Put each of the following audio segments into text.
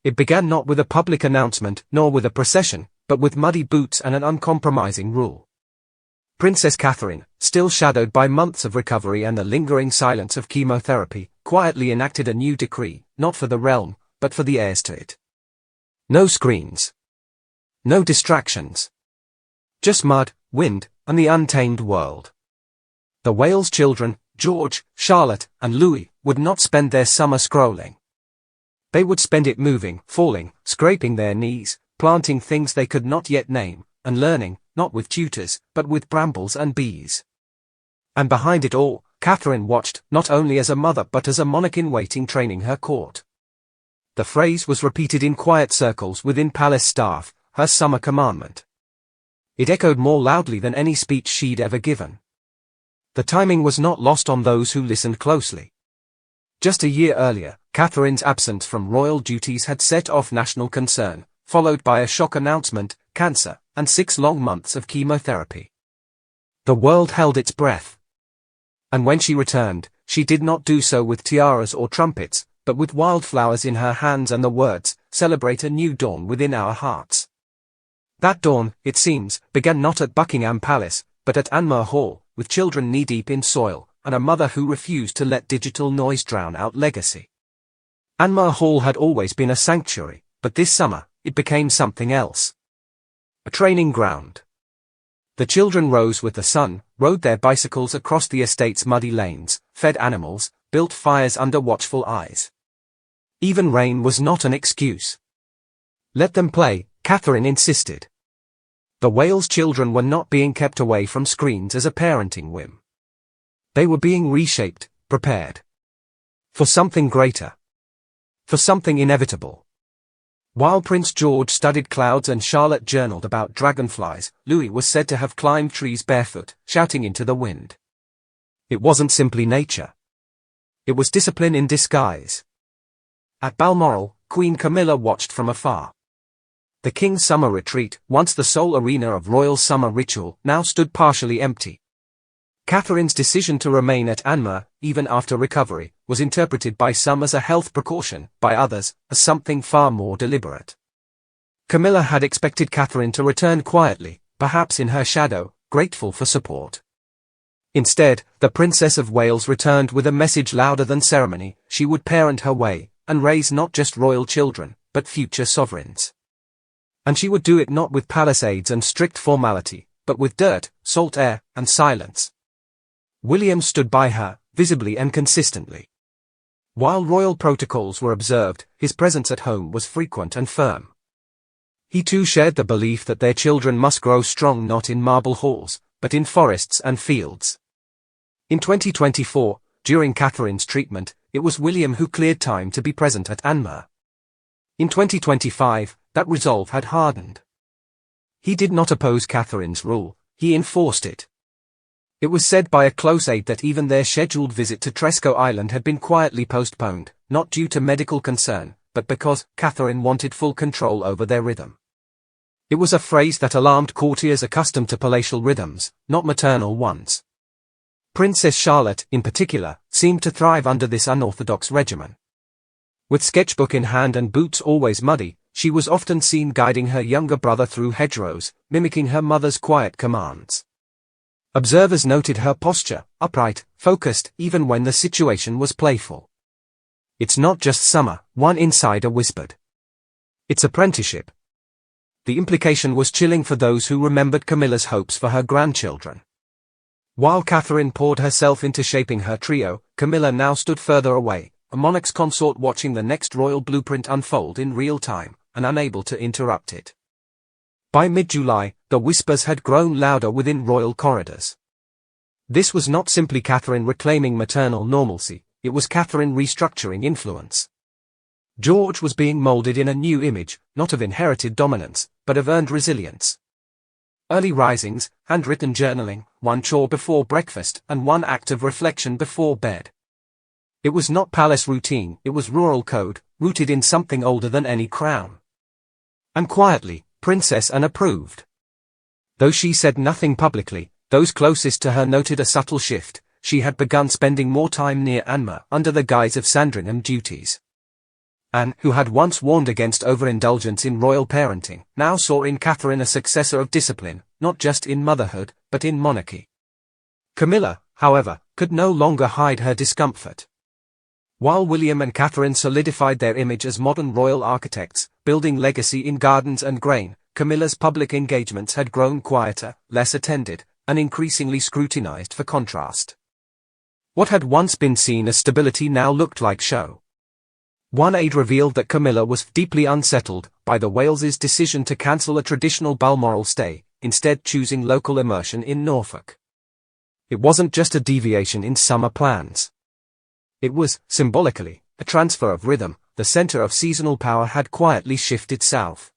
It began not with a public announcement, nor with a procession, but with muddy boots and an uncompromising rule. Princess Catherine, still shadowed by months of recovery and the lingering silence of chemotherapy, quietly enacted a new decree, not for the realm, but for the heirs to it. No screens. No distractions. Just mud, wind, and the untamed world. The Wales children, George, Charlotte, and Louis, would not spend their summer scrolling. They would spend it moving, falling, scraping their knees, planting things they could not yet name, and learning, not with tutors, but with brambles and bees. And behind it all, Catherine watched, not only as a mother but as a monarch-in-waiting training her court. The phrase was repeated in quiet circles within palace staff, her summer commandment. It echoed more loudly than any speech she'd ever given. The timing was not lost on those who listened closely. Just a year earlier, Catherine's absence from royal duties had set off national concern, followed by a shock announcement, cancer, and 6 long months of chemotherapy. The world held its breath. And when she returned, she did not do so with tiaras or trumpets, but with wildflowers in her hands and the words, "Celebrate a new dawn within our hearts." That dawn, it seems, began not at Buckingham Palace, but at Anmer Hall, with children knee-deep in soil, and a mother who refused to let digital noise drown out legacy. Anmer Hall had always been a sanctuary, but this summer, it became something else. A training ground. The children rose with the sun, rode their bicycles across the estate's muddy lanes, fed animals, built fires under watchful eyes. Even rain was not an excuse. Let them play, Catherine insisted. The Wales children were not being kept away from screens as a parenting whim. They were being reshaped, prepared. For something greater. For something inevitable. While Prince George studied clouds and Charlotte journaled about dragonflies, Louis was said to have climbed trees barefoot, shouting into the wind. It wasn't simply nature. It was discipline in disguise. At Balmoral, Queen Camilla watched from afar. The king's summer retreat, once the sole arena of royal summer ritual, now stood partially empty. Catherine's decision to remain at Anmer, even after recovery, was interpreted by some as a health precaution, by others, as something far more deliberate. Camilla had expected Catherine to return quietly, perhaps in her shadow, grateful for support. Instead, the Princess of Wales returned with a message louder than ceremony: she would parent her way, and raise not just royal children, but future sovereigns. And she would do it not with palace aids and strict formality, but with dirt, salt air, and silence. William stood by her, visibly and consistently. While royal protocols were observed, his presence at home was frequent and firm. He too shared the belief that their children must grow strong not in marble halls, but in forests and fields. In 2024, during Catherine's treatment, it was William who cleared time to be present at Anmer. In 2025, that resolve had hardened. He did not oppose Catherine's rule, he enforced it. It was said by a close aide that even their scheduled visit to Tresco Island had been quietly postponed, not due to medical concern, but because Catherine wanted full control over their rhythm. It was a phrase that alarmed courtiers accustomed to palatial rhythms, not maternal ones. Princess Charlotte, in particular, seemed to thrive under this unorthodox regimen. With sketchbook in hand and boots always muddy, she was often seen guiding her younger brother through hedgerows, mimicking her mother's quiet commands. Observers noted her posture, upright, focused, even when the situation was playful. "It's not just summer," one insider whispered. "It's apprenticeship." The implication was chilling for those who remembered Camilla's hopes for her grandchildren. While Catherine poured herself into shaping her trio, Camilla now stood further away, a monarch's consort watching the next royal blueprint unfold in real time, and unable to interrupt it. By mid-July, the whispers had grown louder within royal corridors. This was not simply Catherine reclaiming maternal normalcy, it was Catherine restructuring influence. George was being molded in a new image, not of inherited dominance, but of earned resilience. Early risings, handwritten journaling, one chore before breakfast, and one act of reflection before bed. It was not palace routine, it was rural code, rooted in something older than any crown. And quietly, Princess Anne approved. Though she said nothing publicly, those closest to her noted a subtle shift. She had begun spending more time near Anmer under the guise of Sandringham duties. Anne, who had once warned against overindulgence in royal parenting, now saw in Catherine a successor of discipline, not just in motherhood, but in monarchy. Camilla, however, could no longer hide her discomfort. While William and Catherine solidified their image as modern royal architects, building legacy in gardens and grain, Camilla's public engagements had grown quieter, less attended, and increasingly scrutinized for contrast. What had once been seen as stability now looked like show. One aide revealed that Camilla was deeply unsettled by the Wales's decision to cancel a traditional Balmoral stay, instead choosing local immersion in Norfolk. It wasn't just a deviation in summer plans. It was, symbolically, a transfer of rhythm. The center of seasonal power had quietly shifted south.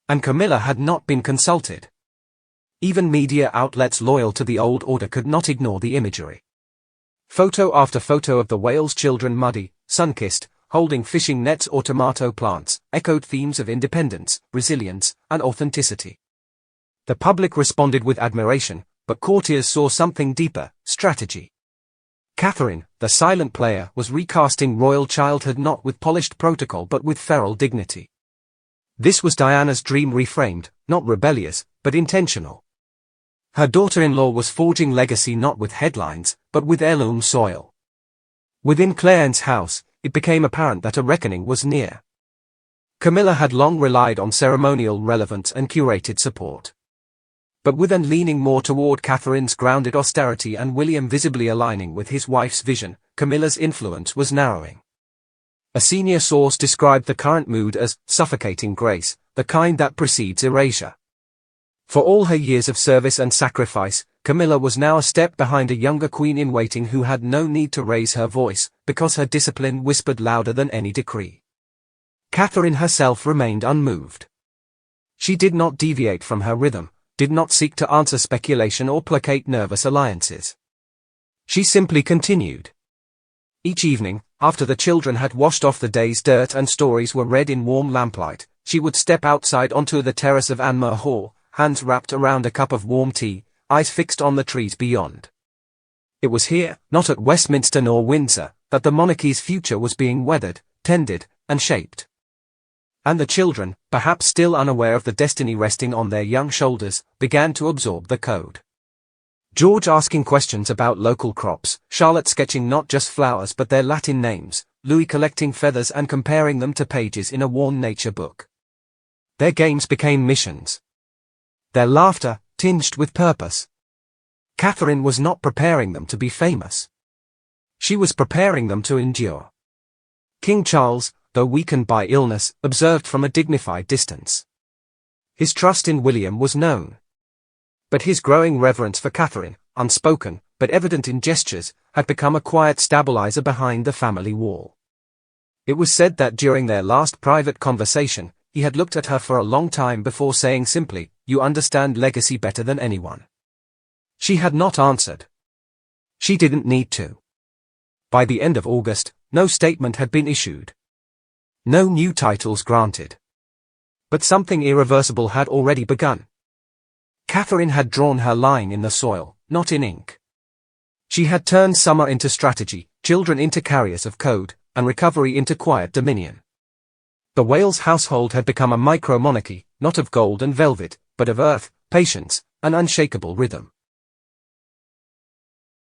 And Camilla had not been consulted. Even media outlets loyal to the old order could not ignore the imagery. Photo after photo of the Wales children muddy, sun-kissed, holding fishing nets or tomato plants, echoed themes of independence, resilience, and authenticity. The public responded with admiration, but courtiers saw something deeper: strategy. Catherine, the silent player, was recasting royal childhood not with polished protocol but with feral dignity. This was Diana's dream reframed, not rebellious, but intentional. Her daughter-in-law was forging legacy not with headlines, but with heirloom soil. Within Clarence's house, it became apparent that a reckoning was near. Camilla had long relied on ceremonial relevance and curated support. But with Anne leaning more toward Catherine's grounded austerity and William visibly aligning with his wife's vision, Camilla's influence was narrowing. A senior source described the current mood as suffocating grace, the kind that precedes erasure. For all her years of service and sacrifice, Camilla was now a step behind a younger queen-in-waiting who had no need to raise her voice, because her discipline whispered louder than any decree. Catherine herself remained unmoved. She did not deviate from her rhythm, did not seek to answer speculation or placate nervous alliances. She simply continued. Each evening, after the children had washed off the day's dirt and stories were read in warm lamplight, she would step outside onto the terrace of Anmer Hall, hands wrapped around a cup of warm tea, eyes fixed on the trees beyond. It was here, not at Westminster nor Windsor, that the monarchy's future was being weathered, tended, and shaped. And the children, perhaps still unaware of the destiny resting on their young shoulders, began to absorb the code. George asking questions about local crops, Charlotte sketching not just flowers but their Latin names, Louis collecting feathers and comparing them to pages in a worn nature book. Their games became missions. Their laughter, tinged with purpose. Catherine was not preparing them to be famous. She was preparing them to endure. King Charles, though weakened by illness, observed from a dignified distance. His trust in William was known. But his growing reverence for Catherine, unspoken, but evident in gestures, had become a quiet stabilizer behind the family wall. It was said that during their last private conversation, he had looked at her for a long time before saying simply, "You understand legacy better than anyone." She had not answered. She didn't need to. By the end of August, no statement had been issued. No new titles granted. But something irreversible had already begun. Catherine had drawn her line in the soil, not in ink. She had turned summer into strategy, children into carriers of code, and recovery into quiet dominion. The Wales household had become a micro-monarchy, not of gold and velvet, but of earth, patience, and unshakable rhythm.